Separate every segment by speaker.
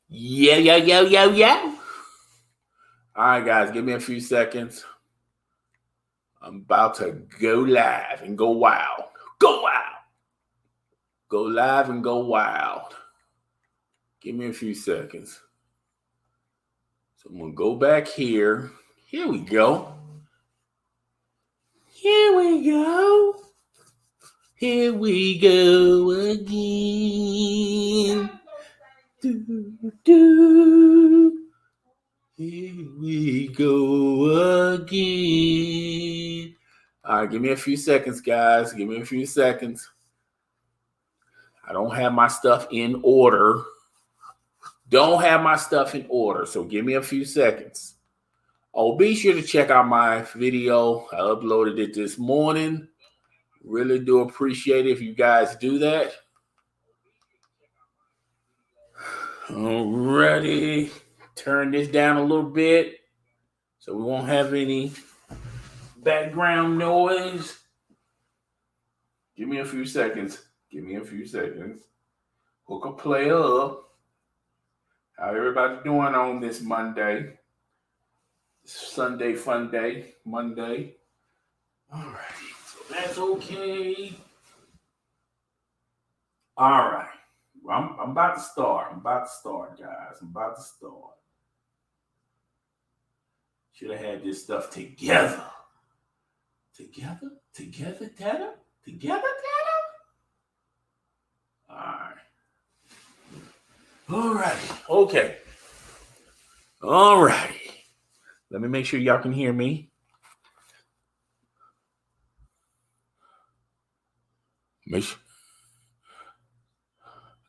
Speaker 1: Yeah. All right, guys, give me a few seconds. I'm about to go live and go wild. Go wild. Go live and go wild. Give me a few seconds. So I'm going to go back here. Here we go. Here we go. Here we go again. Here we go again. All right, give me a few seconds, guys. Give me a few seconds. I don't have my stuff in order. So give me a few seconds. Oh, be sure to check out my video. I uploaded it this morning. Really do appreciate it if you guys do that. Alrighty. Turn this down a little bit so we won't have any background noise. Give me a few seconds. Hook a play up. How everybody doing on this Monday? Sunday fun day, Monday. All right, so that's okay. All right, well, I'm about to start. Guys. Should have had this stuff together. Together. All right. Okay. All right. Let me make sure y'all can hear me.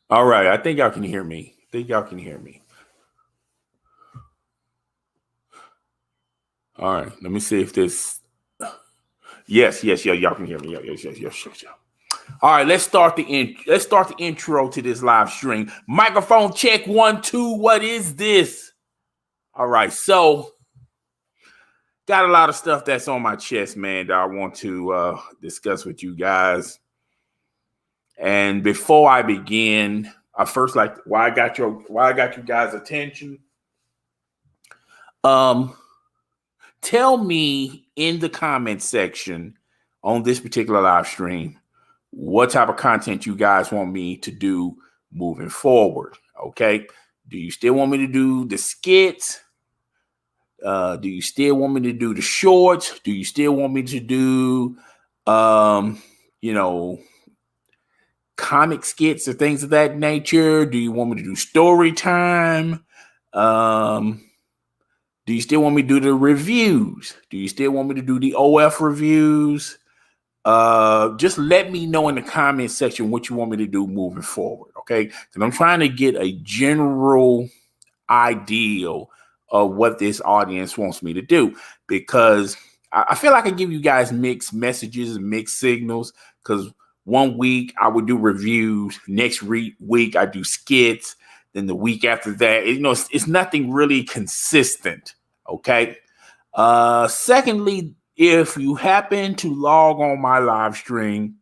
Speaker 1: All right. I think y'all can hear me. All right. Let me see if this. Yes. Y'all can hear me. Yes. All right. Let's start the intro to this live stream. Microphone check 1 2. What is this? All right. So. Got a lot of stuff that's on my chest, man, that I want to discuss with you guys. And before I begin, I first like why I got you guys' attention. Tell me in the comment section on this particular live stream what type of content you guys want me to do moving forward. Okay. Do you still want me to do the skits? Do you still want me to do the shorts? Do you still want me to do, comic skits or things of that nature? Do you want me to do story time? Do you still want me to do the reviews? Do you still want me to do the OF reviews? Just let me know in the comment section what you want me to do moving forward, okay? Because I'm trying to get a general idea of what this audience wants me to do, because I feel like I give you guys mixed messages and mixed signals, because one week I would do reviews, next week I do skits, then the week after that, it's nothing really consistent, okay? Secondly, if you happen to log on my live stream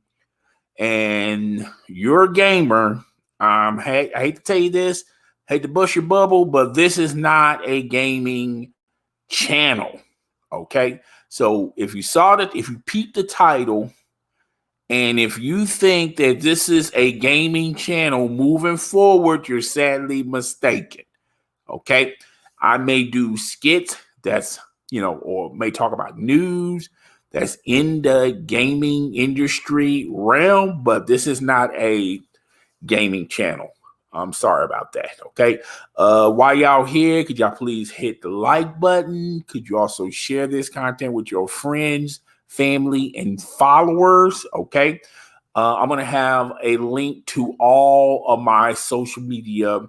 Speaker 1: and you're a gamer, I hate to tell you this, hate to bust your bubble, but this is not a gaming channel, okay? So if you peeped the title, and if you think that this is a gaming channel moving forward, you're sadly mistaken, okay? I may do skits that's, or may talk about news that's in the gaming industry realm, but this is not a gaming channel. I'm sorry about that, okay? While y'all here, could y'all please hit the like button? Could you also share this content with your friends, family, and followers, okay? I'm going to have a link to all of my social media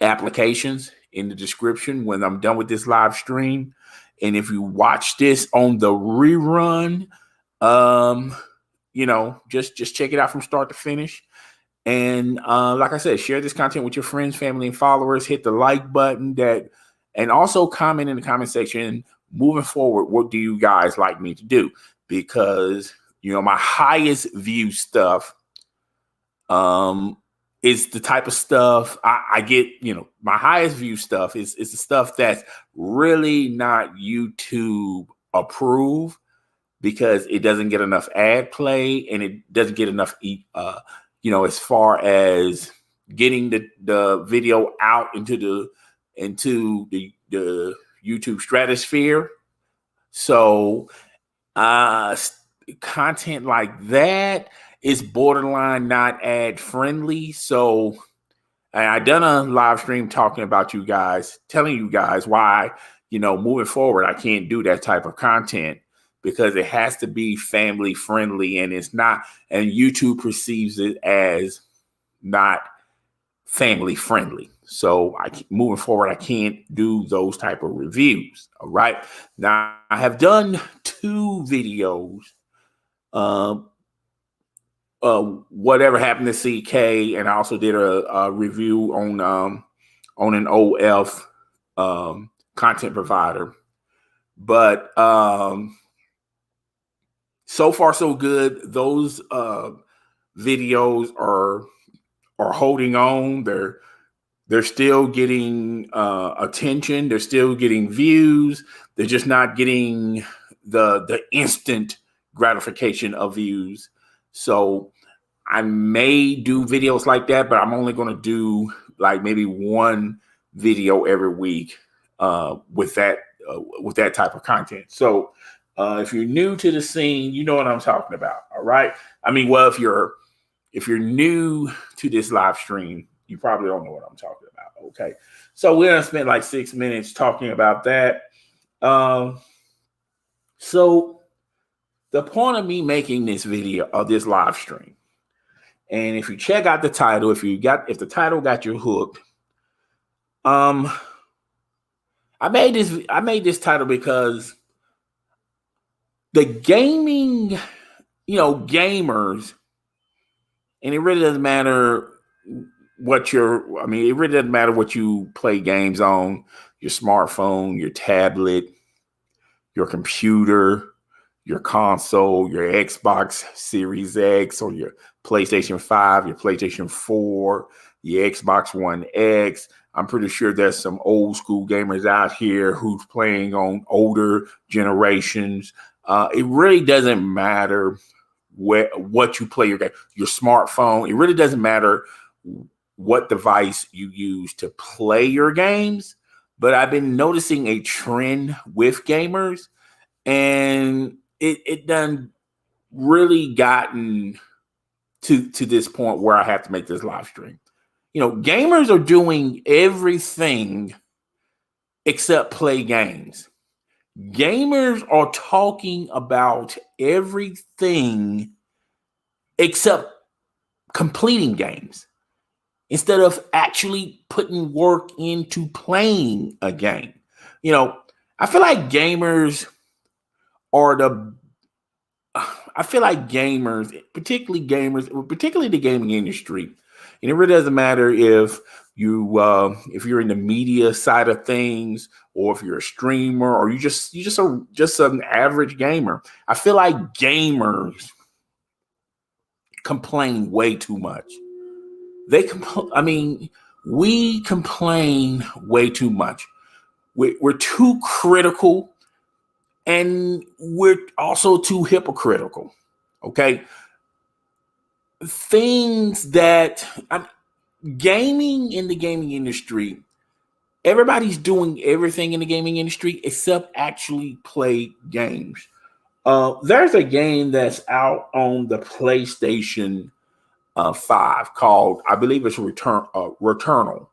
Speaker 1: applications in the description when I'm done with this live stream. And if you watch this on the rerun, just check it out from start to finish. And like I said, share this content with your friends, family, and followers. Hit the like button and also comment in the comment section. Moving forward, what do you guys like me to do? Because my highest view stuff is the type of stuff I get. My highest view stuff is the stuff that's really not YouTube approved, because it doesn't get enough ad play and it doesn't get enough, as far as getting the video out into the YouTube stratosphere. So content like that is borderline not ad friendly. So I done a live stream talking about you guys, telling you guys why, moving forward, I can't do that type of content, because it has to be family friendly, and it's not, and YouTube perceives it as not family friendly. So moving forward, I can't do those type of reviews. All right. Now I have done 2 videos. Whatever happened to CK, and I also did a review on an OF content provider. But so far so good. Those videos are holding on. They're still getting attention. They're still getting views. They're just not getting the instant gratification of views. So I may do videos like that, but I'm only going to do like maybe 1 video every week with that type of content. So if you're new to the scene, you know what I'm talking about. All right. I mean, well, if you're new to this live stream, you probably don't know what I'm talking about. Okay. So we're going to spend like 6 minutes talking about that. So the point of me making this video or this live stream, and if you check out the title, if the title got you hooked, I made this title because the gaming, gamers, and it really doesn't matter what it really doesn't matter what you play games on, your smartphone, your tablet, your computer, your console, your Xbox Series X, or your PlayStation 5, your PlayStation 4, your Xbox One X. I'm pretty sure there's some old school gamers out here who's playing on older generations. It really doesn't matter what you play your smartphone. It really doesn't matter what device you use to play your games. But I've been noticing a trend with gamers, and it done really gotten to this point where I have to make this live stream. Gamers are doing everything except play games. Gamers are talking about everything except completing games, instead of actually putting work into playing a game. I feel like gamers, particularly the gaming industry, and it really doesn't matter if you're in the media side of things, or if you're a streamer, or you just an average gamer. I feel like gamers complain way too much. We complain way too much. We're too critical, and we're also too hypocritical. Okay. Things that gaming in the gaming industry, everybody's doing everything in the gaming industry except actually play games. There's a game that's out on the PlayStation 5 called, I believe it's Returnal.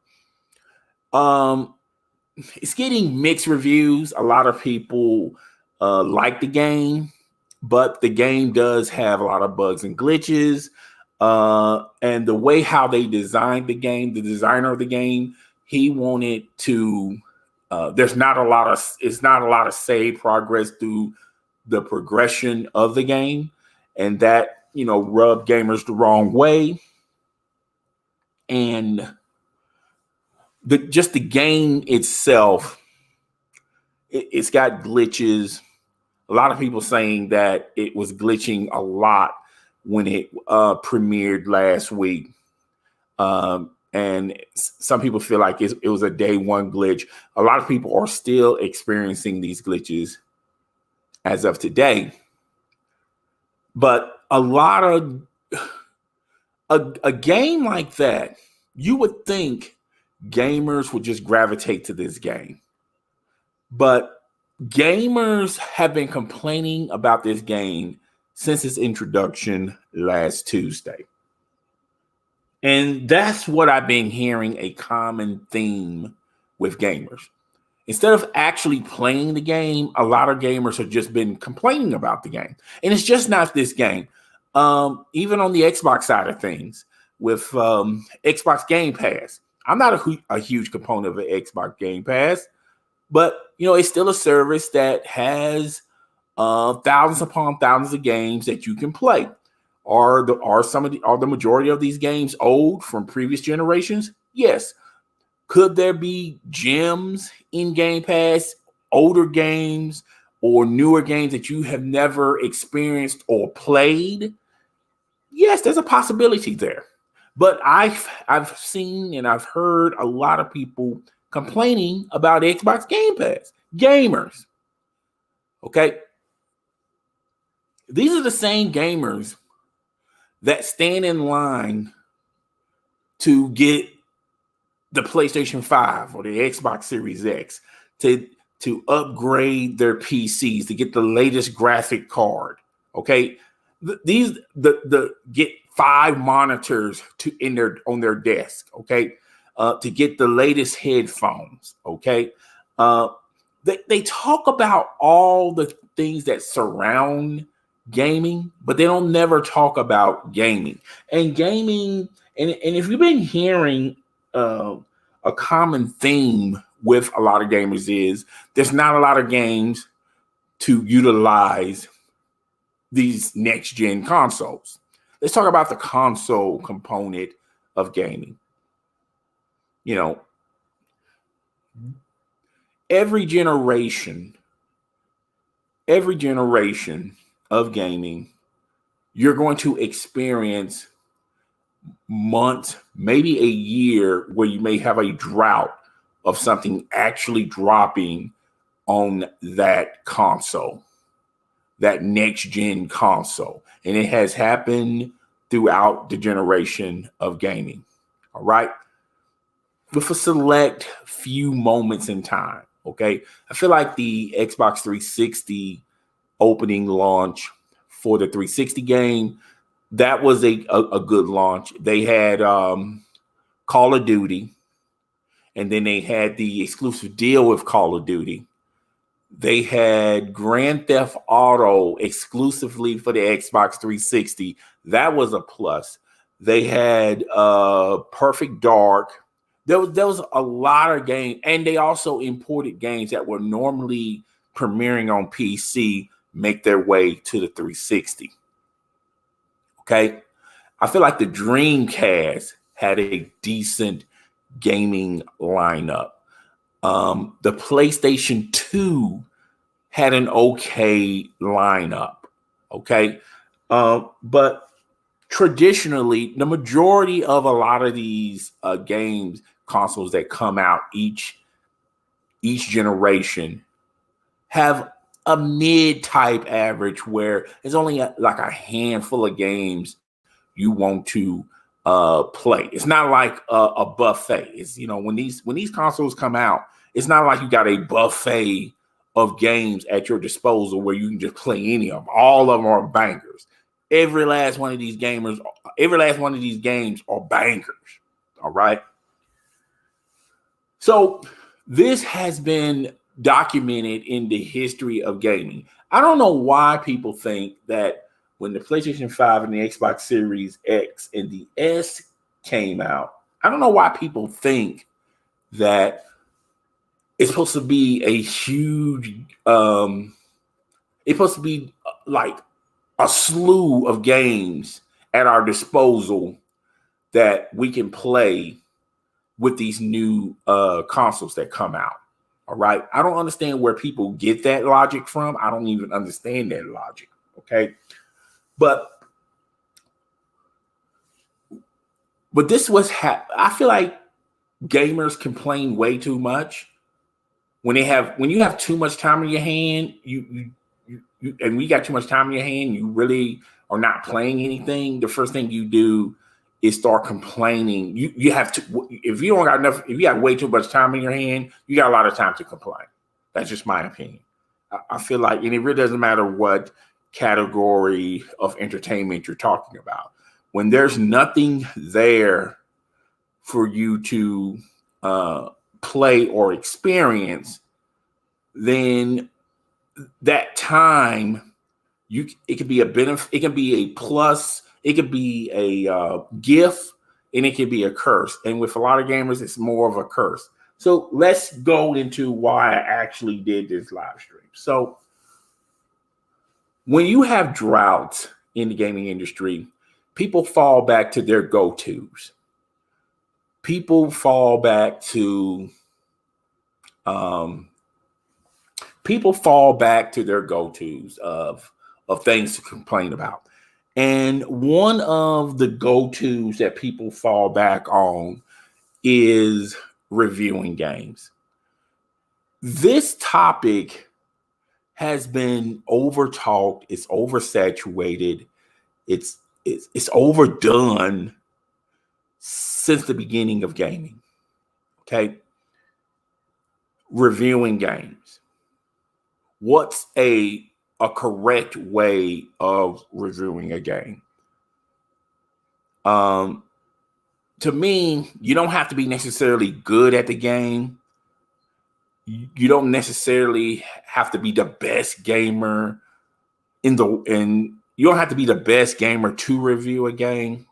Speaker 1: It's getting mixed reviews. A lot of people like the game, but the game does have a lot of bugs and glitches. And the way how they designed the game, the designer of the game, he wanted to. It's not a lot of save progress through the progression of the game, and that rubbed gamers the wrong way. And the game itself, it's got glitches. A lot of people saying that it was glitching a lot when it premiered last week. And some people feel like it was a day one glitch. A lot of people are still experiencing these glitches as of today. But a game like that, you would think gamers would just gravitate to this game. But gamers have been complaining about this game since its introduction last Tuesday. And that's what I've been hearing, a common theme with gamers. Instead of actually playing the game, a lot of gamers have just been complaining about the game. And it's just not this game. Even on the Xbox side of things, with Xbox Game Pass, I'm not a huge component of the Xbox Game Pass, but it's still a service that has thousands upon thousands of games that you can play. Are the majority of these games old from previous generations? Yes. Could there be gems in Game Pass, older games or newer games that you have never experienced or played? Yes, there's a possibility there. But I've seen and I've heard a lot of people complaining about Xbox Game Pass. Gamers. Okay. These are the same gamers that stand in line to get the PlayStation 5 or the Xbox Series X, to upgrade their PCs, to get the latest graphic card. Okay. These get 5 monitors on their desk. Okay. To get the latest headphones. Okay. They talk about all the things that surround gaming, but they don't never talk about gaming. And gaming, and if you've been hearing a common theme with a lot of gamers is there's not a lot of games to utilize these next gen consoles. Let's talk about the console component of gaming. Every generation of gaming, you're going to experience months, maybe a year, where you may have a drought of something actually dropping on that console, that next gen console. And it has happened throughout the generation of gaming. All right. With a select few moments in time. Okay. I feel like the Xbox 360 opening launch for the 360 game, that was a good launch. They had Call of Duty, and then they had the exclusive deal with Call of Duty. They had Grand Theft Auto exclusively for the Xbox 360. That was a plus. They had Perfect Dark. There was a lot of games, and they also imported games that were normally premiering on PC make their way to the 360. Okay. I feel like the Dreamcast had a decent gaming lineup. The PlayStation 2 had an okay lineup. Okay. But traditionally, the majority of a lot of these games, consoles that come out each generation have a mid-type average where there's only like a handful of games you want to play. It's not like a buffet. It's when these consoles come out, it's not like you got a buffet of games at your disposal where you can just play any of them. All of them are bangers. Every last one of these games are bangers. All right. So this has been documented in the history of gaming. I don't know why people think that when the PlayStation 5 and the Xbox Series X and the S came out, I don't know why people think that it's supposed to be a huge, it's supposed to be like a slew of games at our disposal that we can play with these new consoles that come out. All right. I don't understand where people get that logic from. I don't even understand that logic. Okay. But But this was I feel like gamers complain way too much when you have too much time in your hand. And we got too much time in your hand. You really are not playing anything. The first thing you do is start complaining. You have to, if you don't got enough, if you got way too much time in your hand, you got a lot of time to complain. That's just my opinion. I feel like, and it really doesn't matter what category of entertainment you're talking about. When there's nothing there for you to play or experience, then that time, it could be a benefit, it can be a plus, it could be a gift, and it could be a curse. And with a lot of gamers, it's more of a curse. So let's go into why I actually did this live stream. So when you have droughts in the gaming industry, people fall back to their go-tos. People fall back to their go-tos of things to complain about. And one of the go-tos that people fall back on is reviewing games. This topic has been over-talked, it's oversaturated, it's overdone since the beginning of gaming. Okay? Reviewing games. What's a correct way of reviewing a game? To me, you don't have to be necessarily good at the game. You don't necessarily have to be the best gamer and you don't have to be the best gamer to review a game.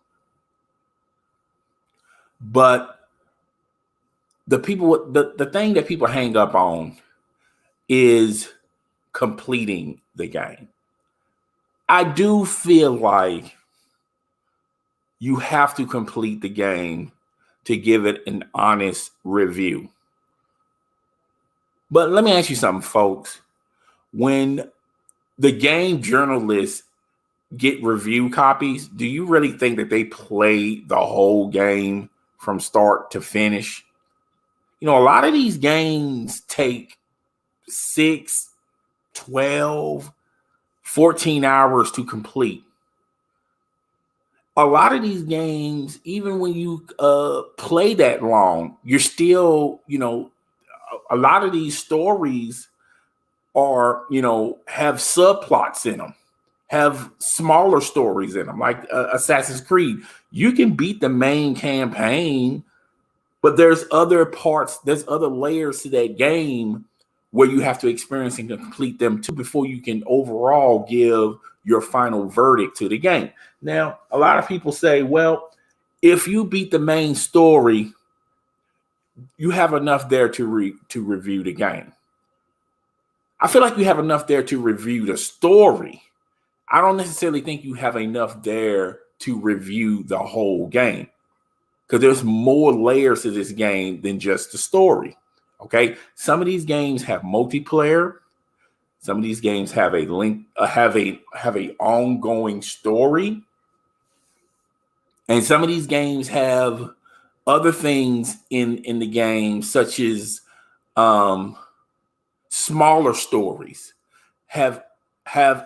Speaker 1: But the thing that people hang up on is completing the game. I do feel like you have to complete the game to give it an honest review. But let me ask you something, folks. When the game journalists get review copies, do you really think that they play the whole game from start to finish? You know, a lot of these games take 6, 12, 14 hours to complete. A lot of these games, even when you play that long, you're still, a lot of these stories are, have subplots in them, have smaller stories in them, like Assassin's Creed. You can beat the main campaign, but there's other parts, there's other layers to that game where you have to experience and complete them too before you can overall give your final verdict to the game. Now, a lot of people say, well, if you beat the main story, you have enough there to review the game. I feel like you have enough there to review the story. I don't necessarily think you have enough there to review the whole game, because there's more layers to this game than just the story. Okay, some of these games have multiplayer. Some of these games have a link, have a ongoing story, and some of these games have other things in the game, such as smaller stories, have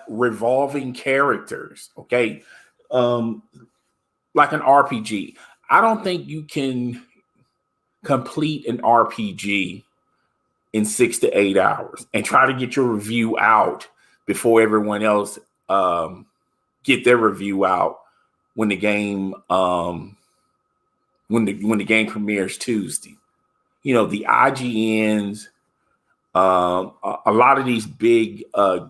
Speaker 1: revolving characters. Okay, like an RPG. I don't think you can complete an RPG in 6 to 8 hours and try to get your review out before everyone else get their review out when the game when the game premieres Tuesday. The IGNs, a lot of these big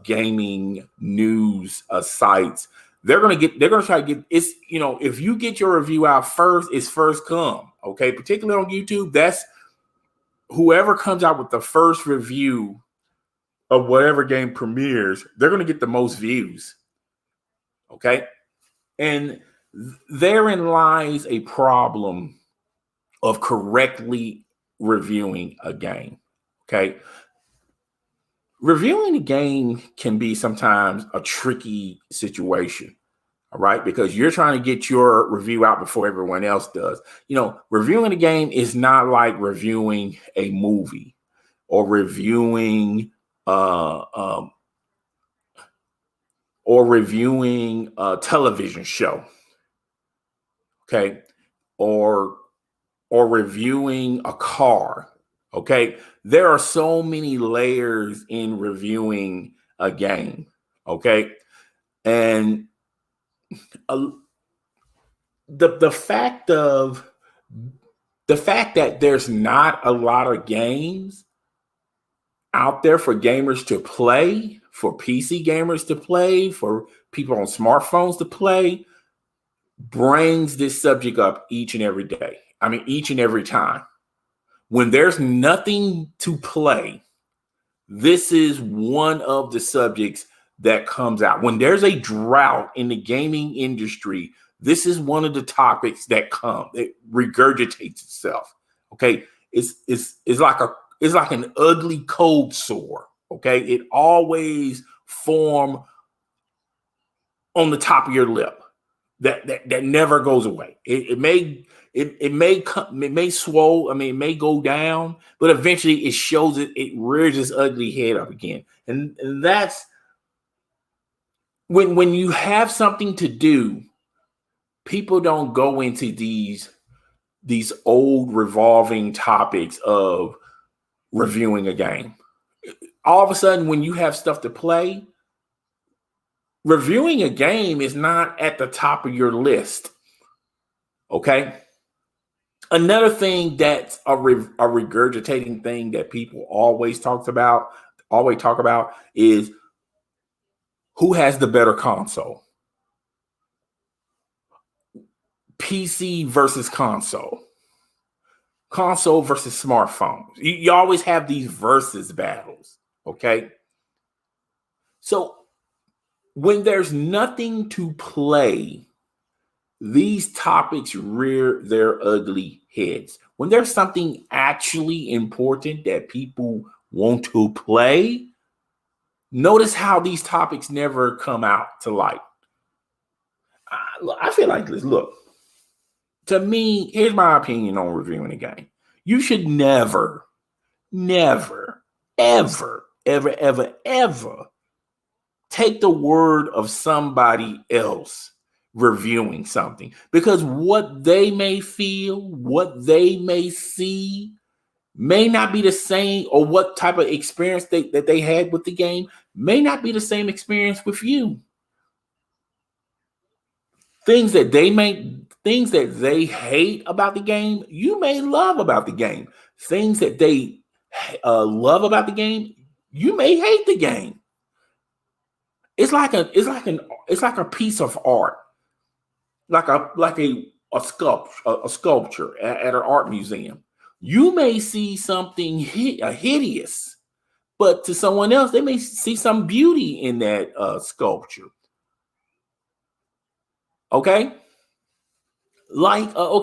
Speaker 1: gaming news sites, they're gonna try to get it's if you get your review out first, it's first come. Okay, particularly on YouTube, that's whoever comes out with the first review of whatever game premieres, they're going to get the most views. Okay, and therein lies a problem of correctly reviewing a game. Okay, reviewing a game can be sometimes a tricky situation. All right, because you're trying to get your review out before everyone else does. Reviewing a game is not like reviewing a movie or reviewing a television show, okay, or reviewing a car, okay. There are so many layers in reviewing a game, okay, and uh, the fact that there's not a lot of games out there for gamers to play, for PC gamers to play, for people on smartphones to play, brings this subject up each and every day. I mean, each and every time. When there's nothing to play, this is one of the subjects that comes out. When there's a drought in the gaming industry, this is one of the topics that regurgitates itself. Okay, it's like an ugly cold sore. Okay, it always forms on the top of your lip. That never goes away. It may swell. I mean, it may go down, but eventually it shows it rears its ugly head up again. And that's when you have something to do, people don't go into these old revolving topics of reviewing a game. All of a sudden, when you have stuff to play, reviewing a game is not at the top of your list. Okay. Another thing that's a regurgitating thing that people always talk about is who has the better console. PC versus console versus smartphones. You always have these versus battles. Okay. So when there's nothing to play, these topics rear their ugly heads. When there's something actually important that people want to play, notice how these topics never come out to light. I feel like this. Look, to me, here's my opinion on reviewing a game. You should never, ever take the word of somebody else reviewing something, because what they may feel, what they may see may not be the same, or what type of experience that they had with the game may not be the same experience with you. Things that they hate about the game, you may love about the game. Things that they love about the game, you may hate the game. It's like a piece of art, like a sculpture at an art museum. You may see something hideous, but to someone else, they may see some beauty in that sculpture. Okay, like a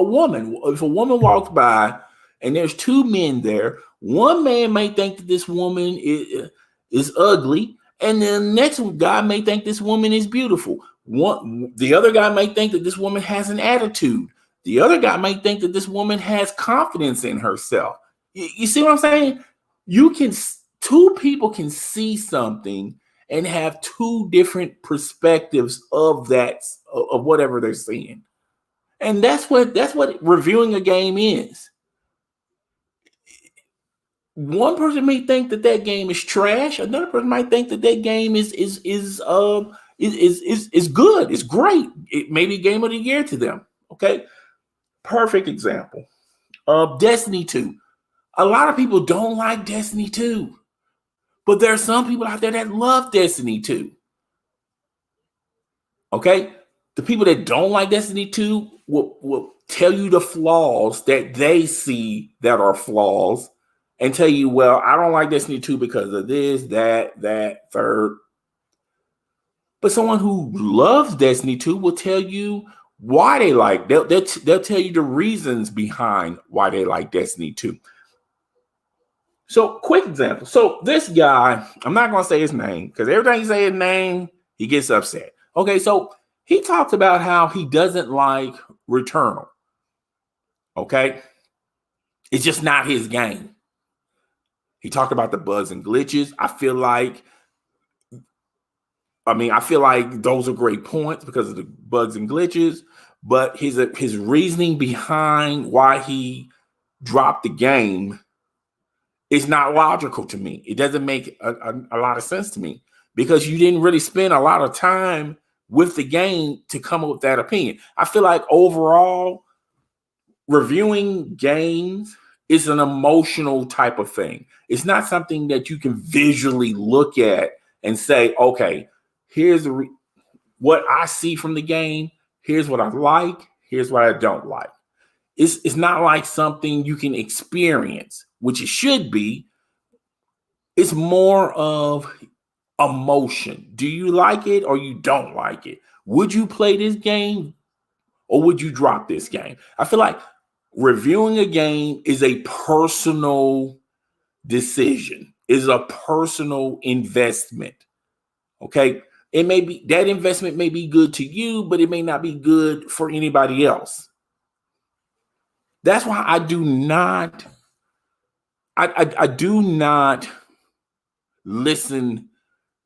Speaker 1: woman. If a woman walks by and there's two men there, one man may think that this woman is ugly, and the next guy may think this woman is beautiful. The other guy may think that this woman has an attitude. The other guy may think that this woman has confidence in herself. You see what I'm saying? Two people can see something and have two different perspectives of whatever they're seeing. And that's what reviewing a game is. One person may think that game is trash. Another person might think that game is good. It's great. It may be game of the year to them. Okay. Perfect example of Destiny 2. A lot of people don't like Destiny 2, but there are some people out there that love Destiny 2. Okay. The people that don't like Destiny 2 will tell you the flaws that they see that are flaws, and tell you, well, I don't like Destiny 2 because of this, that, third. But someone who loves Destiny 2 will tell you why they like. They'll tell you the reasons behind why they like Destiny 2. So, quick example. So, this guy, I'm not going to say his name, because every time you say his name, He gets upset. Okay, so he talks about how he doesn't like Returnal. Okay, it's just not his game. He talked about the bugs and glitches. I feel like those are great points because of the bugs and glitches, but his reasoning behind why he dropped the game is not logical to me. It doesn't make a lot of sense to me because you didn't really spend a lot of time with the game to come up with that opinion. I feel like overall, reviewing games is an emotional type of thing. It's not something that you can visually look at and say, okay, here's what I see from the game. Here's what I like. Here's what I don't like. It's not like something you can experience, which it should be. It's more of emotion. Do you like it or you don't like it? Would you play this game or would you drop this game? I feel like reviewing a game is a personal decision, is a personal investment. Okay. It may be that investment may be good to you, but it may not be good for anybody else. That's why I do not listen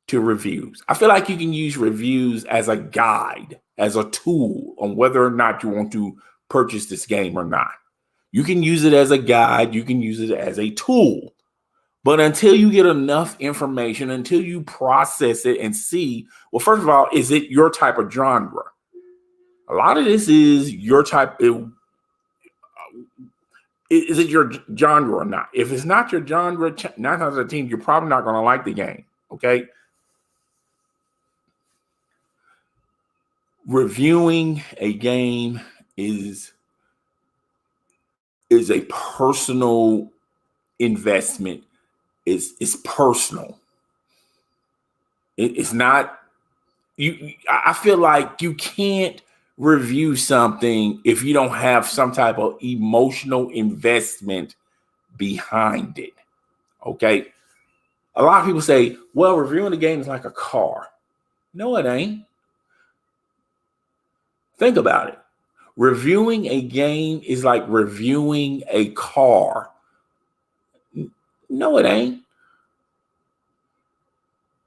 Speaker 1: to reviews. I feel like you can use reviews as a guide, as a tool on whether or not you want to purchase this game or not. You can use it as a guide, you can use it as a tool. But until you get enough information, until you process it and see, well, first of all, is it your type of genre? A lot of this is your type. Is it your genre or not? If it's not your genre, 9 times out of 10, you're probably not going to like the game. Okay. Reviewing a game is a personal investment. It's personal. It's not you. I feel like you can't review something if you don't have some type of emotional investment behind it. Okay. A lot of people say, well, reviewing the game is like a car. No, it ain't. Think about it. Reviewing a game is like reviewing a car. No, it ain't.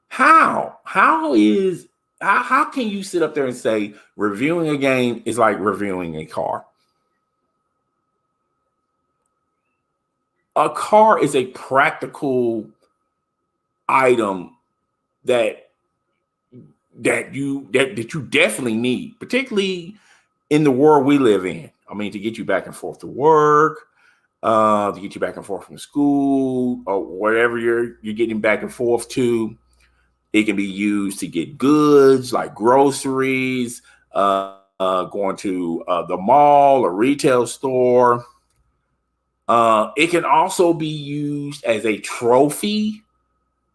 Speaker 1: How can you sit up there and say reviewing a game is like reviewing a car? A car is a practical item that you definitely need, particularly in the world we live in. I mean, to get you back and forth to work, to get you back and forth from school, or wherever you're getting back and forth to. It can be used to get goods like groceries, going to the mall or retail store. It can also be used as a trophy.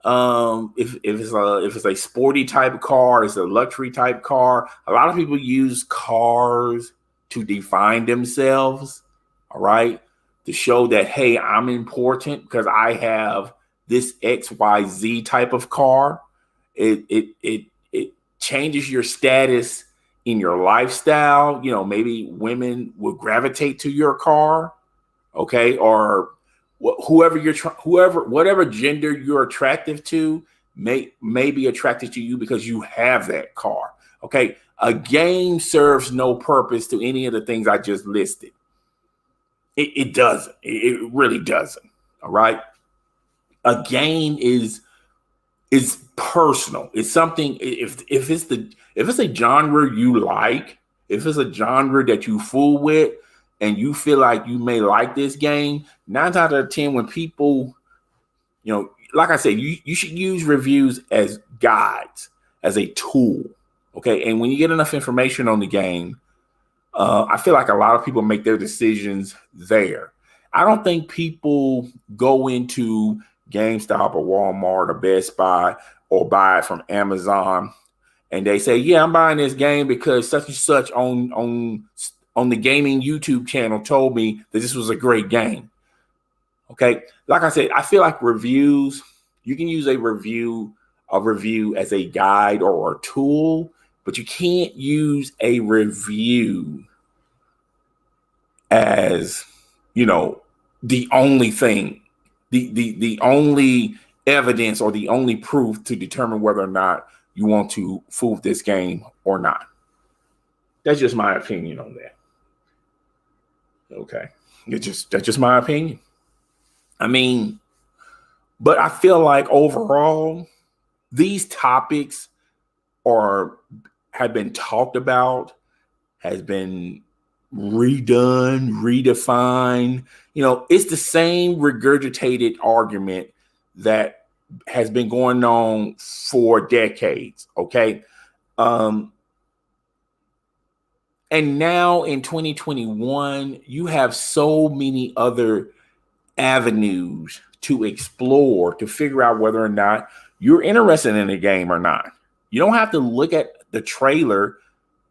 Speaker 1: If it's a sporty type of car, it's a luxury type car. A lot of people use cars to define themselves. All right, to show that, hey, I'm important because I have this XYZ type of car. It changes your status in your lifestyle. You know, maybe women will gravitate to your car, okay, or whatever gender you're attractive to may be attracted to you because you have that car. Okay, a game serves no purpose to any of the things I just listed. It doesn't. It really doesn't. All right, a game is personal. It's something. If it's a genre you like, if it's a genre that you fool with, and you feel like you may like this game, 9 times out of 10, when people, like I said, you should use reviews as guides, as a tool. Okay, and when you get enough information on the game, I feel like a lot of people make their decisions there. I don't think people go into GameStop or Walmart or Best Buy or buy it from Amazon and they say, yeah, I'm buying this game because such and such on the gaming YouTube channel told me that this was a great game. Okay, like I said, I feel like reviews, you can use a review a review as a guide or a tool, but you can't use a review as, the only thing, the only evidence or the only proof to determine whether or not you want to fool with this game or not. That's just my opinion on that. Okay. That's just my opinion. I mean, but I feel like overall, these topics have been talked about, has been redone, redefined. It's the same regurgitated argument that has been going on for decades. Okay. And now in 2021, you have so many other avenues to explore to figure out whether or not you're interested in a game or not. You don't have to look at the trailer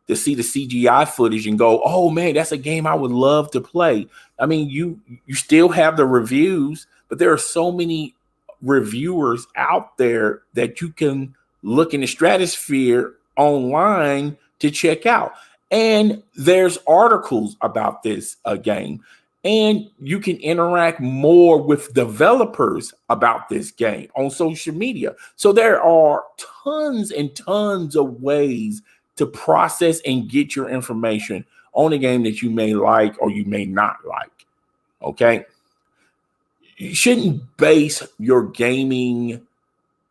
Speaker 1: to see the CGI footage and go, oh man, that's a game I would love to play. I mean, you still have the reviews, but there are so many reviewers out there that you can look in the stratosphere online to check out. And there's articles about this game. And you can interact more with developers about this game on social media. So there are tons and tons of ways to process and get your information on a game that you may like or you may not like. Okay. You shouldn't base your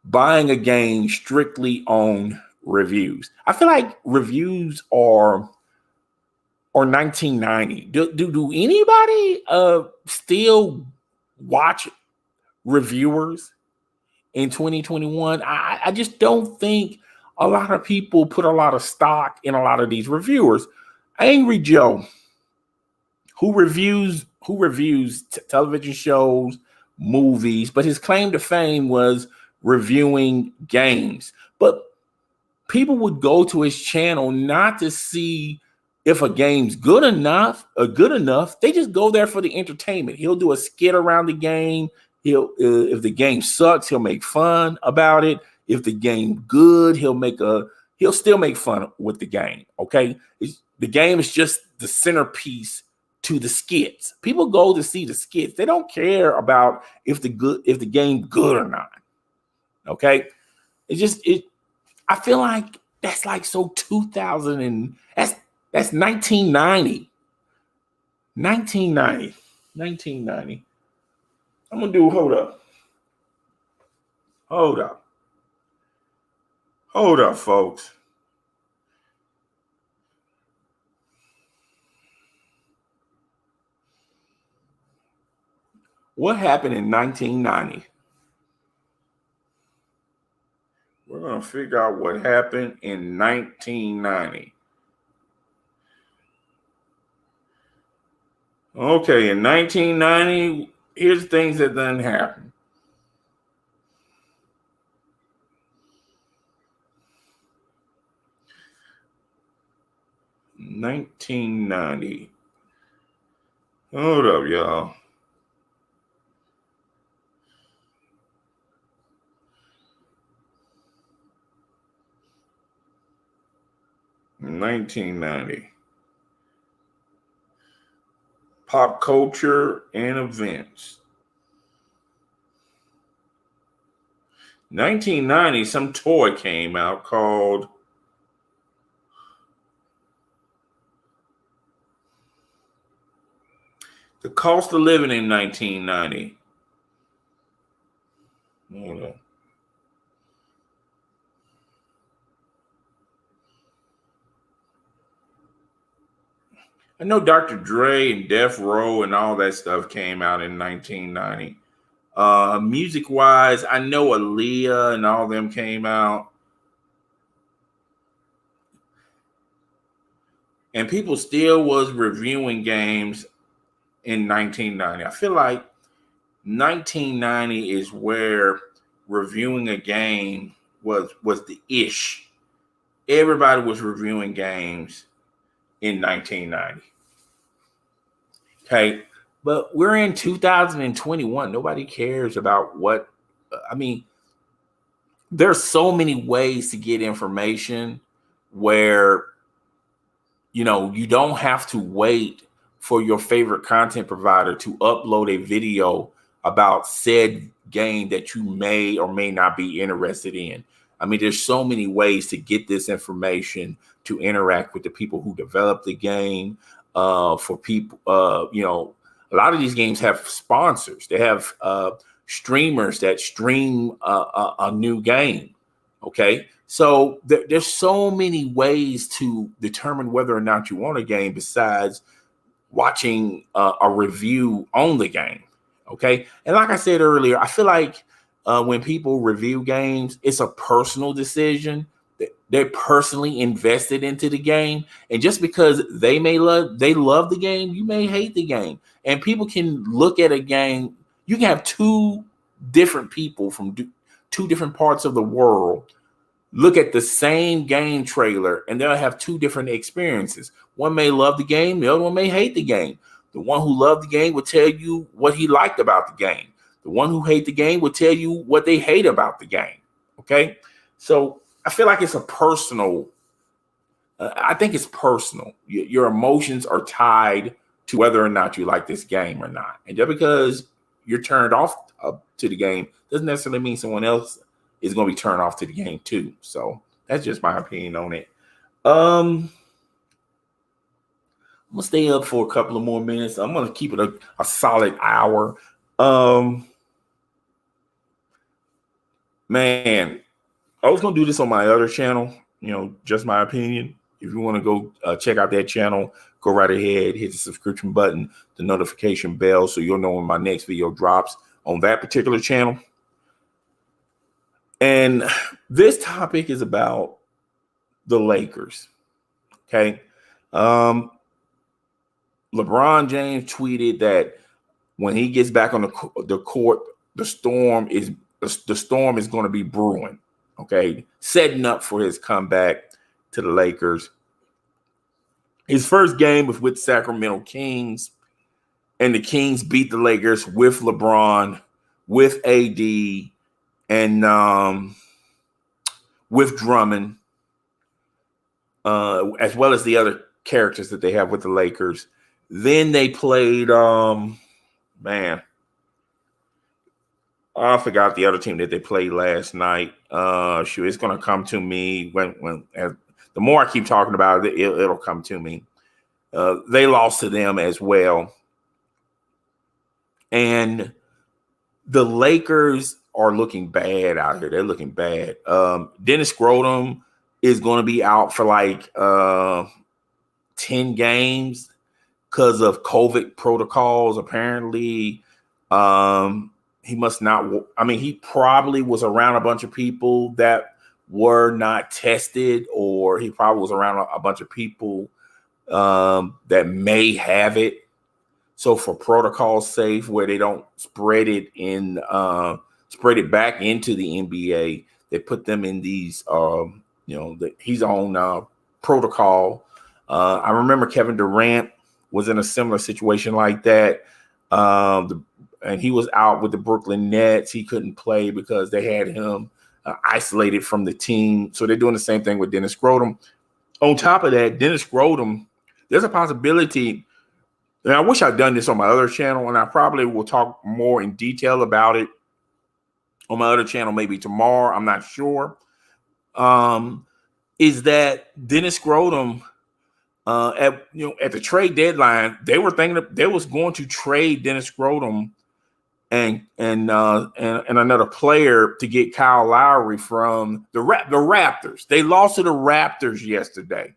Speaker 1: buying a game strictly on reviews. I feel like reviews are 1990. Do anybody still watch reviewers in 2021? I just don't think a lot of people put a lot of stock in a lot of these reviewers. Angry Joe, who reviews television shows, movies, but his claim to fame was reviewing games. But people would go to his channel not to see if a game's good enough. They just go there for the entertainment. He'll do a skit around the game. If the game sucks, he'll make fun about it. If the game good, he'll still make fun with the game. Okay, the game is just the centerpiece to the skits. People go to see the skits. They don't care about if the game good or not. Okay, I feel like that's like so 2000 and that's 1990. 1990. I'm gonna do. Hold up, folks. What happened in 1990? We're going to figure out what happened in 1990. Okay, in 1990, here's things that done happen. $1990. Hold up, y'all. $1990. Pop culture and events. 1990, some toy came out called The Cost of Living in 1990. Hold on. I know Dr. Dre and Death Row and all that stuff came out in 1990. Music-wise, I know Aaliyah and all them came out. And people still was reviewing games in 1990. I feel like 1990 is where reviewing a game was the ish. Everybody was reviewing games in 1990. Okay, but we're in 2021. Nobody cares about there's so many ways to get information where, you know, you don't have to wait for your favorite content provider to upload a video about said game that you may or may not be interested in. I mean, there's so many ways to get this information, to interact with the people who develop the game. For people, you know, a lot of these games have sponsors. They have streamers that stream a new game. Okay. So there's so many ways to determine whether or not you want a game besides watching a review on the game. Okay. And like I said earlier, I feel like when people review games, it's a personal decision. They're personally invested into the game. And just because they love the game, you may hate the game. And people can look at a game. You can have two different people from two different parts of the world look at the same game trailer, and they'll have two different experiences. One may love the game, the other one may hate the game. The one who loved the game will tell you what he liked about the game. The one who hates the game will tell you what they hate about the game. Okay? So I feel like it's a personal, I think it's personal. Your emotions are tied to whether or not you like this game or not. And just because you're turned off to the game doesn't necessarily mean someone else is going to be turned off to the game too. So that's just my opinion on it. I'm going to stay up for a couple of more minutes. I'm going to keep it a solid hour. Man, I was going to do this on my other channel, you know, just my opinion. If you want to go check out that channel, go right ahead, hit the subscription button, the notification bell, so you'll know when my next video drops on that particular channel. And this topic is about the Lakers. Okay. LeBron James tweeted that when he gets back on the court, the storm is going to be brewing. Okay. Setting up for his comeback to the Lakers. His first game was with Sacramento Kings, and the Kings beat the Lakers with LeBron, with AD, and with Drummond, as well as the other characters that they have with the Lakers. Then they played, man, I forgot the other team that they played last night. Shoot, it's going to come to me the more I keep talking about it, it'll come to me. They lost to them as well. And the Lakers are looking bad out here. They're looking bad. Dennis Scrotum is going to be out for like 10 games because of COVID protocols. Apparently, he must not. I mean, he probably was around a bunch of people that were not tested, or he probably was around a bunch of people that may have it. So for protocol safe, where they don't spread it back into the NBA, they put them in these, he's on protocol. I remember Kevin Durant was in a similar situation like that. And he was out with the Brooklyn Nets. He couldn't play because they had him isolated from the team. So they're doing the same thing with Dennis Scrotum. On top of that, Dennis Scrotum, there's a possibility. And I wish I'd done this on my other channel, and I probably will talk more in detail about it on my other channel, maybe tomorrow. I'm not sure. Is that Dennis Scrotum at the trade deadline, they were thinking that they was going to trade Dennis Scrotum and another player to get Kyle Lowry from the Raptors. They lost to the Raptors yesterday.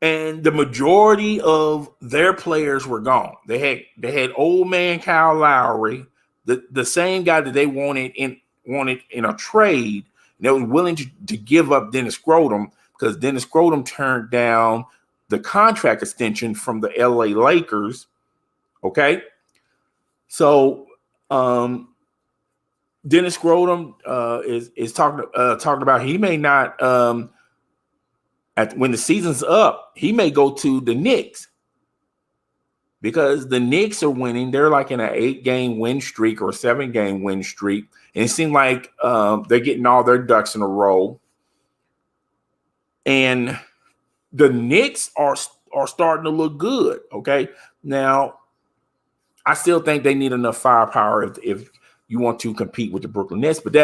Speaker 1: And the majority of their players were gone. They had old man Kyle Lowry, the same guy that they wanted in a trade. They were willing to give up Dennis Scrotum because Dennis Scrotum turned down the contract extension from the LA Lakers. Okay, so Dennis Scrotum is talking about he may not. When the season's up, he may go to the Knicks. because the Knicks are winning. They're like in an 8-game win streak or a 7-game win streak. And it seems like they're getting all their ducks in a row. And the Knicks are starting to look good. Okay. Now, I still think they need enough firepower if you want to compete with the Brooklyn Nets, but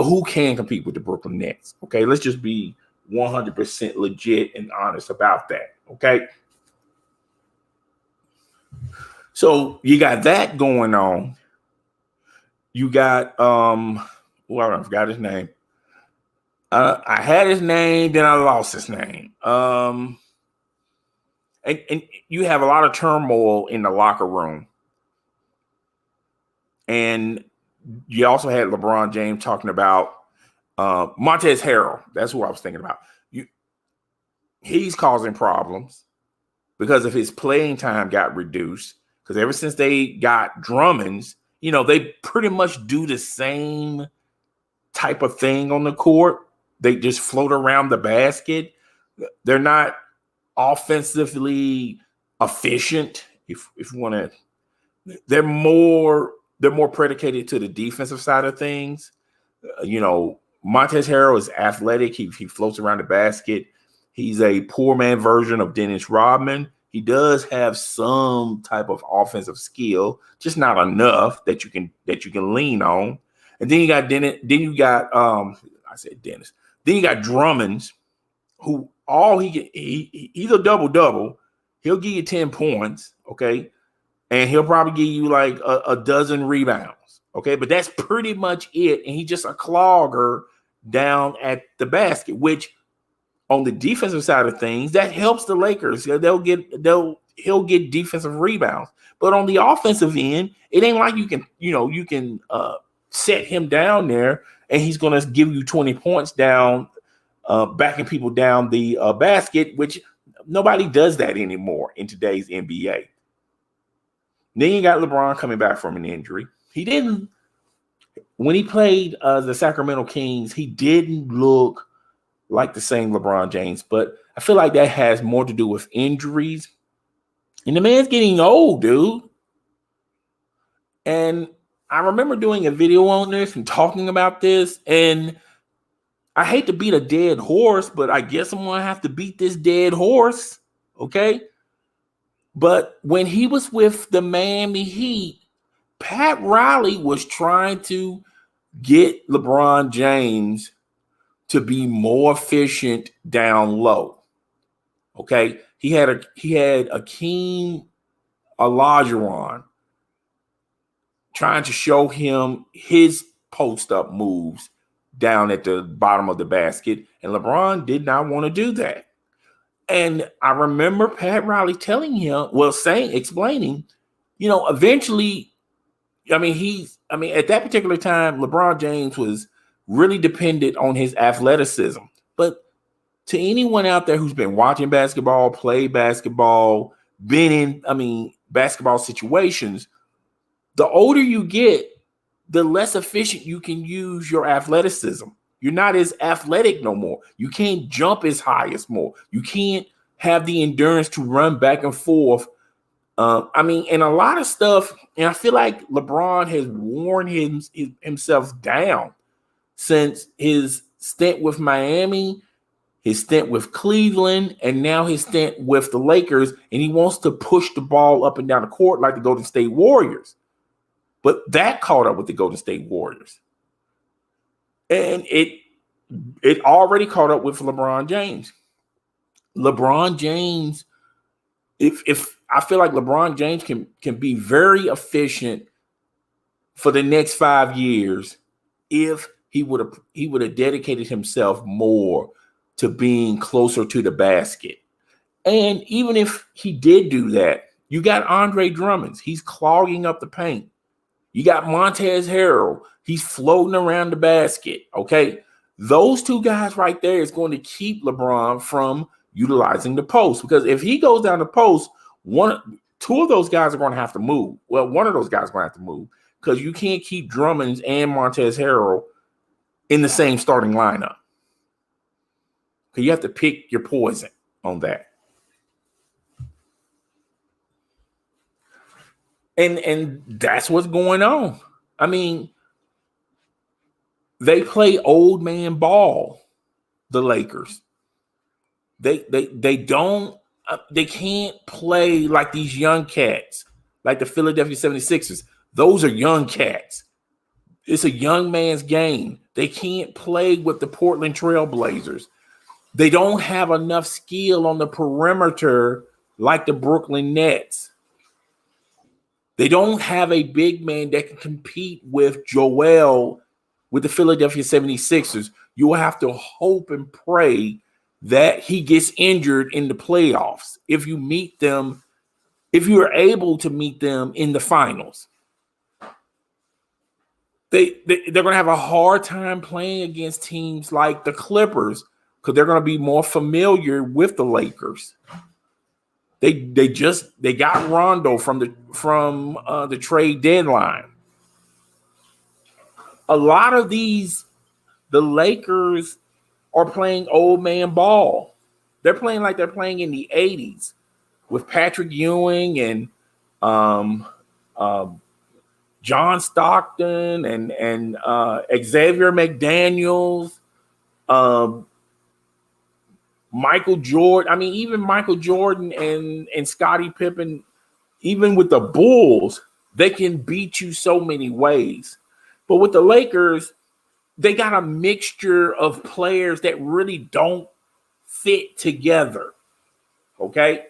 Speaker 1: who can compete with the Brooklyn Nets? Okay. Let's just be 100% legit and honest about that. Okay. So you got that going on. You got I forgot his name. I had his name, then I lost his name. And you have a lot of turmoil in the locker room. And you also had LeBron James talking about Montrezl Harrell. That's who I was thinking about. He's causing problems because of his playing time got reduced. Because ever since they got Drummonds, they pretty much do the same type of thing on the court. They just float around the basket. They're not offensively efficient. If you want to, they're more predicated to the defensive side of things. Montrezl Harrell is athletic. He floats around the basket. He's a poor man version of Dennis Rodman. He does have some type of offensive skill, just not enough that you can lean on. And then you got Dennis. Then you got I said Dennis. Then you got Drummonds, who he's a double. He'll give you 10 points, okay, and he'll probably give you like a dozen rebounds, okay. But that's pretty much it. And he's just a clogger down at the basket, which on the defensive side of things, that helps the Lakers. He'll get defensive rebounds. But on the offensive end, it ain't like you can set him down there and he's going to give you 20 points down, backing people down the basket, which nobody does that anymore in today's NBA. Then you got LeBron coming back from an injury. When he played the Sacramento Kings, he didn't look like the same LeBron James, but I feel like that has more to do with injuries. And the man's getting old, dude. And I remember doing a video on this and talking about this, and I hate to beat a dead horse, but I guess I'm going to have to beat this dead horse, okay? But when he was with the Miami Heat, Pat Riley was trying to get LeBron James to be more efficient down low. Okay, he had Akeem Olajuwon trying to show him his post-up moves down at the bottom of the basket, and LeBron did not want to do that. And I remember Pat Riley explaining, eventually, at that particular time, LeBron James was really dependent on his athleticism. But to anyone out there who's been watching basketball, played basketball, been in, basketball situations, the older you get, the less efficient you can use your athleticism. You're not as athletic no more. You can't jump as high as more. You can't have the endurance to run back and forth. And a lot of stuff, and I feel like LeBron has worn himself down since his stint with Miami, his stint with Cleveland, and now his stint with the Lakers, and he wants to push the ball up and down the court like the Golden State Warriors. But that caught up with the Golden State Warriors. And it already caught up with LeBron James. LeBron James, if I feel like LeBron James can be very efficient for the next 5 years if he would have dedicated himself more to being closer to the basket. And even if he did do that, you got Andre Drummond. He's clogging up the paint. You got Montrezl Harrell. He's floating around the basket. Okay. Those two guys right there is going to keep LeBron from utilizing the post, because if he goes down the post, two of those guys are going to have to move. Well, one of those guys is going to have to move, because you can't keep Drummond and Montrezl Harrell in the same starting lineup. You have to pick your poison on that. And that's what's going on. I mean, they play old man ball, the Lakers. They don't they can't play like these young cats, like the Philadelphia 76ers. Those are young cats. It's a young man's game. They can't play with the Portland Trail Blazers. They don't have enough skill on the perimeter like the Brooklyn Nets. They don't have a big man that can compete with Joel with the Philadelphia 76ers. You will have to hope and pray that he gets injured in the playoffs if you meet them, if you are able to meet them in the finals. They're going to have a hard time playing against teams like the Clippers because they're going to be more familiar with the Lakers. They got Rondo from the trade deadline. A lot of the Lakers are playing old man ball. They're playing like they're playing in the 80s with Patrick Ewing and John Stockton and Xavier McDaniels, Michael Jordan. I mean, even Michael Jordan and Scottie Pippen, even with the Bulls, they can beat you so many ways. But with the Lakers, they got a mixture of players that really don't fit together. Okay?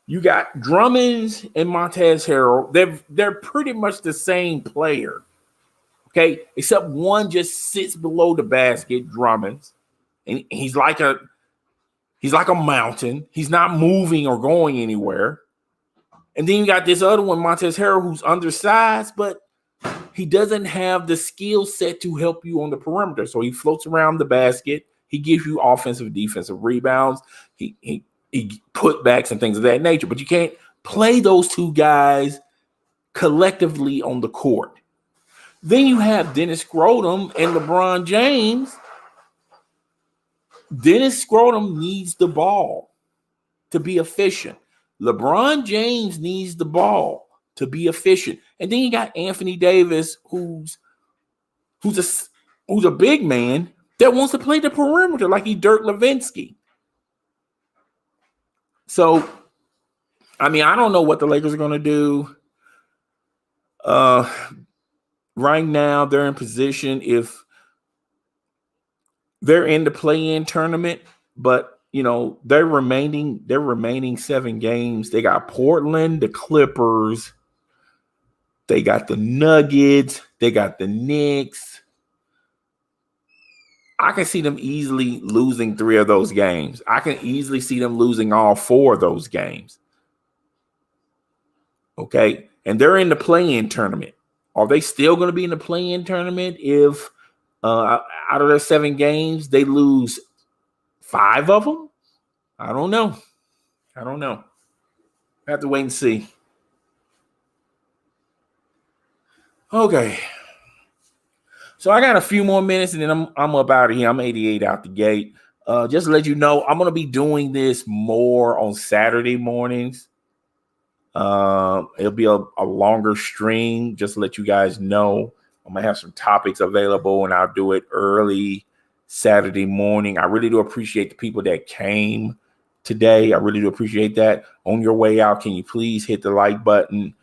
Speaker 1: You got Drummond and Montrezl Harrell. They're pretty much the same player. Okay? Except one just sits below the basket, Drummond. And he's like a mountain. He's not moving or going anywhere. And then you got this other one, Montrezl Harrell, who's undersized, but he doesn't have the skill set to help you on the perimeter. So he floats around the basket. He gives you offensive, defensive rebounds. He putbacks and things of that nature. But you can't play those two guys collectively on the court. Then you have Dennis Scrotum and LeBron James. Dennis Scrotum needs the ball to be efficient. LeBron James needs the ball to be efficient. And then you got Anthony Davis, who's a big man that wants to play the perimeter like he's Dirk Nowitzki. So, I mean, I don't know what the Lakers are going to do. Right now, they're in position if they're in the play-in tournament, but they're remaining 7 games. They got Portland, the Clippers, they got the Nuggets, they got the Knicks. I can see them easily losing 3 of those games. I can easily see them losing all 4 of those games. Okay, and they're in the play-in tournament. Are they still going to be in the play-in tournament if out of their 7 games they lose 5 of them? I don't know. I have to wait and see. Okay. So I got a few more minutes and then I'm up out of here. I'm 88 out the gate. Just to let you know, I'm going to be doing this more on Saturday mornings. It'll be a longer stream, just to let you guys know. I'm going to have some topics available and I'll do it early Saturday morning. I really do appreciate the people that came today. I really do appreciate that. On your way out, can you please hit the like button?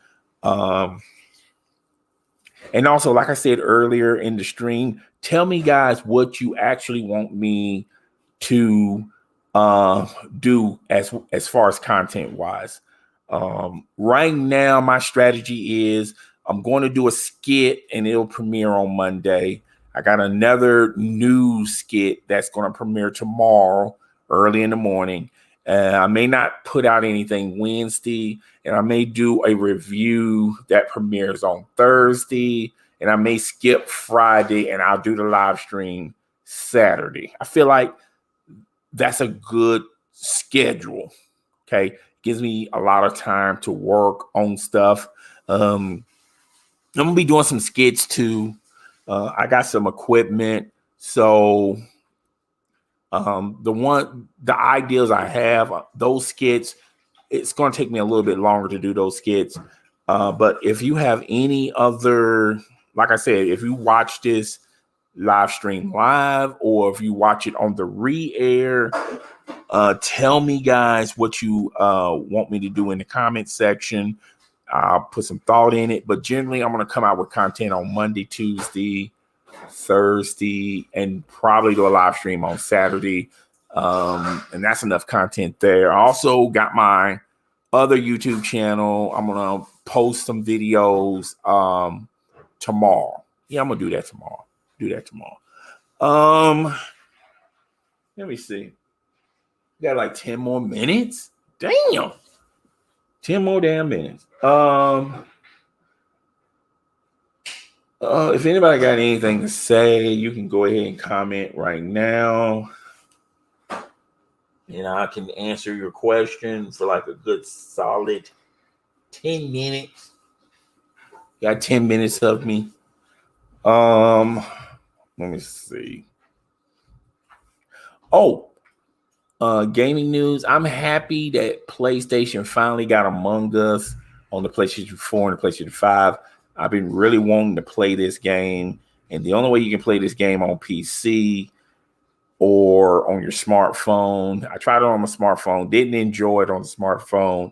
Speaker 1: And also, like I said earlier in the stream, tell me, guys, what you actually want me to do as far as content wise. Right now, my strategy is I'm going to do a skit and it'll premiere on Monday. I got another new skit that's going to premiere tomorrow, early in the morning. I may not put out anything Wednesday, and I may do a review that premieres on Thursday, and I may skip Friday, and I'll do the live stream Saturday. I feel like that's a good schedule. Okay, gives me a lot of time to work on stuff. I'm gonna be doing some skits too. I got some equipment, so the ideas I have, those skits, it's going to take me a little bit longer to do those skits. But if you have any other, like I said, if you watch this live stream live or if you watch it on the re-air, tell me, guys, what you want me to do in the comment section. I'll put some thought in it. But generally, I'm going to come out with content on Monday, Tuesday, Thursday, and probably do a live stream on Saturday. And that's enough content there. I also got my other YouTube channel. I'm going to post some videos tomorrow. Yeah, I'm going to do that tomorrow. Let me see. Got like 10 more minutes. Damn. 10 more damn minutes. If anybody got anything to say, you can go ahead and comment right now. And I can answer your question for like a good solid 10 minutes. Got 10 minutes of me. Let me see. Gaming news. I'm happy that PlayStation finally got Among Us on the PlayStation 4 and the PlayStation 5. I've been really wanting to play this game, and the only way you can play this game on PC or on your smartphone. I tried it on my smartphone, didn't enjoy it on the smartphone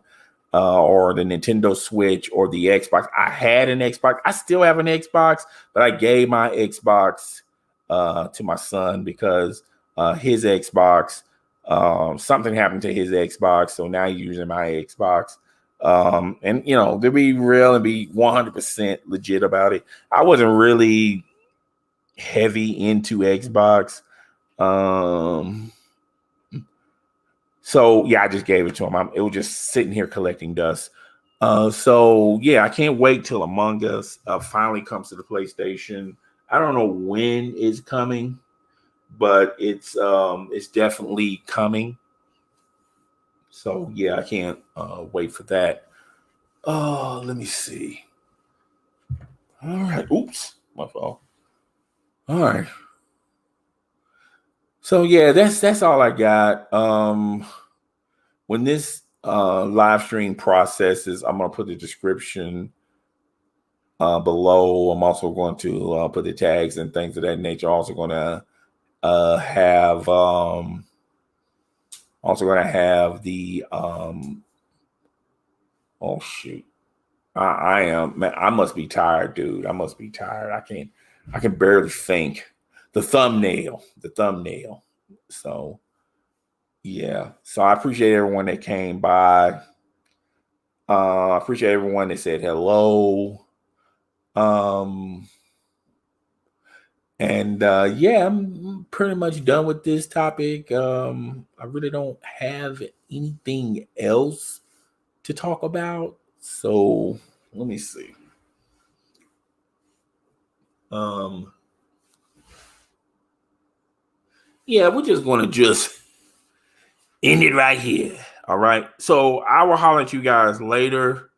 Speaker 1: or the Nintendo Switch or the Xbox. I had an Xbox. I still have an Xbox, but I gave my Xbox to my son because his Xbox, something happened to his Xbox, so now he's using my Xbox. And you know, to be real and be 100% legit about it, I wasn't really heavy into Xbox. So yeah, I just gave it to him. It was just sitting here collecting dust. So yeah, I can't wait till Among Us finally comes to the PlayStation. I don't know when it's coming, but it's definitely coming. So yeah, I can't wait for that. Let me see. All right. Oops, my fault. All right. So yeah, that's all I got. When this live stream processes, I'm gonna put the description below. I'm also going to put the tags and things of that nature. Also going to have the oh shoot. I am, man, I must be tired, dude. I must be tired. I can barely think. The thumbnail. So yeah. So I appreciate everyone that came by. I appreciate everyone that said hello. And yeah, I'm pretty much done with this topic. I really don't have anything else to talk about. So let me see. Yeah, we're just gonna just end it right here. All right. So I will holler at you guys later.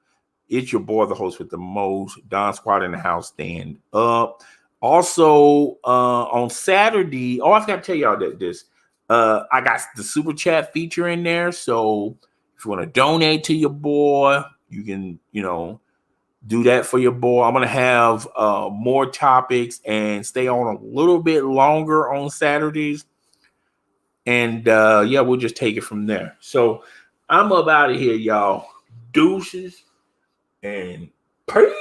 Speaker 1: It's your boy, the host with the most, Don Squad in the house. Stand up. Also, on Saturday, I forgot to tell y'all that this. I got the super chat feature in there. So if you want to donate to your boy, you can, do that for your boy. I'm gonna have more topics and stay on a little bit longer on Saturdays. And yeah, we'll just take it from there. So I'm up out of here, y'all. Deuces and peace.